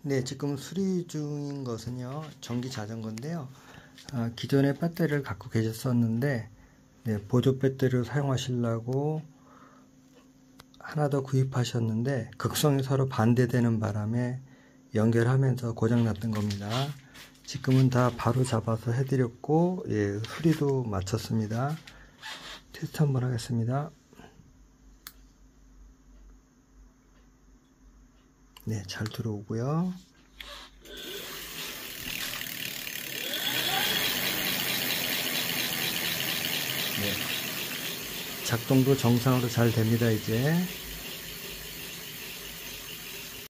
네, 지금 수리 중인 것은요, 전기 자전거인데요. 기존의 배터리를 갖고 계셨었는데, 네, 보조 배터리를 사용하시려고 하나 더 구입하셨는데, 극성이 서로 반대되는 바람에 연결하면서 고장났던 겁니다. 지금은 다 바로 잡아서 해드렸고, 예, 수리도 마쳤습니다. 테스트 한번 하겠습니다. 네, 잘 들어오고요. 네, 작동도 정상으로 잘 됩니다, 이제.